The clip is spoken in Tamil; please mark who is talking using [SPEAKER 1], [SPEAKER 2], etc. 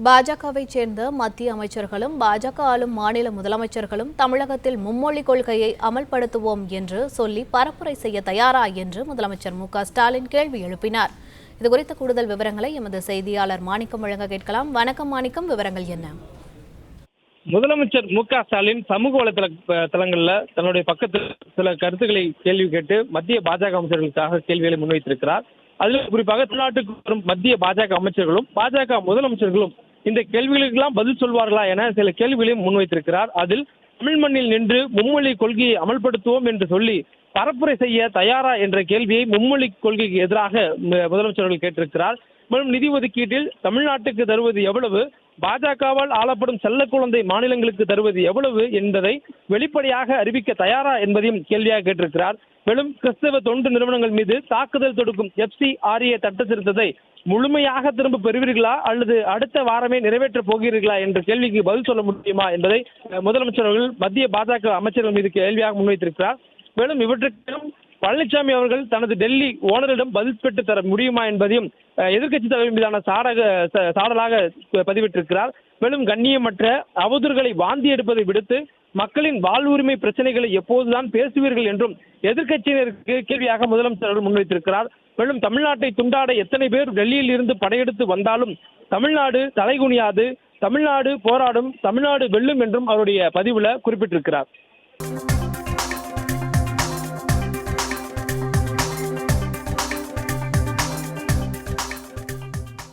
[SPEAKER 1] பாஜகவைச் சேர்ந்த மத்திய அமைச்சர்களும் பாஜக ஆளும் மாநில முதலமைச்சர்களும் தமிழகத்தில் மும்மொழி கொள்கையை அமல்படுத்துவோம் என்று சொல்லி பரப்புரை செய்ய தயாரா என்று முதலமைச்சர் மு.க.ஸ்டாலின் கேள்வி எழுப்பினார். இதுகுறித்த கூடுதல் விவரங்களை எமது செய்தியாளர் மாணிக்கம் வழங்க கேட்கலாம். வணக்கம் மாணிக்கம், விவரங்கள் என்ன?
[SPEAKER 2] முதலமைச்சர் மு.க.ஸ்டாலின் சமூக வலைதளங்களில் தன்னுடைய பக்கத்தில் சில கருத்துக்களை கேள்வி கேட்டு மத்திய பாஜக அமைச்சர்களுக்காக கேள்விகளை முன்வைத்திருக்கிறார். அதில் குறிப்பாக தமிழ்நாட்டுக்கு வரும் மத்திய பாஜக அமைச்சர்களும் பாஜக முதலமைச்சர்களும் இந்த கேள்விகளுக்கெல்லாம் பதில் சொல்வார்களா என சில கேள்விகளையும் முன்வைத்திருக்கிறார். அதில் தமிழ் மண்ணில் நின்று மும்மொழி கொள்கையை அமல்படுத்துவோம் என்று சொல்லி பரப்புரை செய்ய தயாரா என்ற கேள்வியை மும்மொழி கொள்கைக்கு எதிராக முதலமைச்சர்கள் கேட்டிருக்கிறார். மேலும் நிதி ஒதுக்கீட்டில் தமிழ்நாட்டுக்கு தருவது எவ்வளவு, பாஜகவால் ஆளப்படும் செல்ல குழந்தை மாநிலங்களுக்கு தருவது எவ்வளவு என்பதை வெளிப்படையாக அறிவிக்க தயாரா என்பதையும் கேள்வியாக கேட்டிருக்கிறார். மேலும் கிறிஸ்தவ தொண்டு நிறுவனங்கள் மீது தாக்குதல் தொடுக்கும் FCRA சட்ட திருத்தத்தை முழுமையாக திரும்ப பெறுவீர்களா அல்லது அடுத்த வாரமே நிறைவேற்றப் போகிறீர்களா என்ற கேள்விக்கு பதில் சொல்ல முடியுமா என்பதை முதலமைச்சர் அவர்கள் மத்திய பாஜக அமைச்சர்கள் மீது கேள்வியாக முன்வைத்திருக்கிறார். மேலும் இவற்றுக்கும் பழனிசாமி அவர்கள் தனது டெல்லி ஓனரிடம் பதில் பெற்று தர முடியுமா என்பதையும் எதிர்க்கட்சித் தலைவர் மீதான சாடலாக பதிவிட்டிருக்கிறார். மேலும் கண்ணியமற்ற அவதூறுகளை வாந்தி எடுப்பதை விடுத்து மக்களின் வாழ்வுரிமை பிரச்சனைகளை எப்போதுதான் பேசுவீர்கள் என்றும் எதிர்க்கட்சியினருக்கு கேள்வியாக முதலமைச்சர் அவர்கள் முன்வைத்திருக்கிறார். மேலும் தமிழ்நாட்டை துண்டாட எத்தனை பேர் டெல்லியில் இருந்து படையெடுத்து வந்தாலும் தமிழ்நாடு தலைகுனியாது, தமிழ்நாடு போராடும், தமிழ்நாடு வெல்லும் என்றும் அவருடைய பதிவுல குறிப்பிட்டிருக்கிறார்.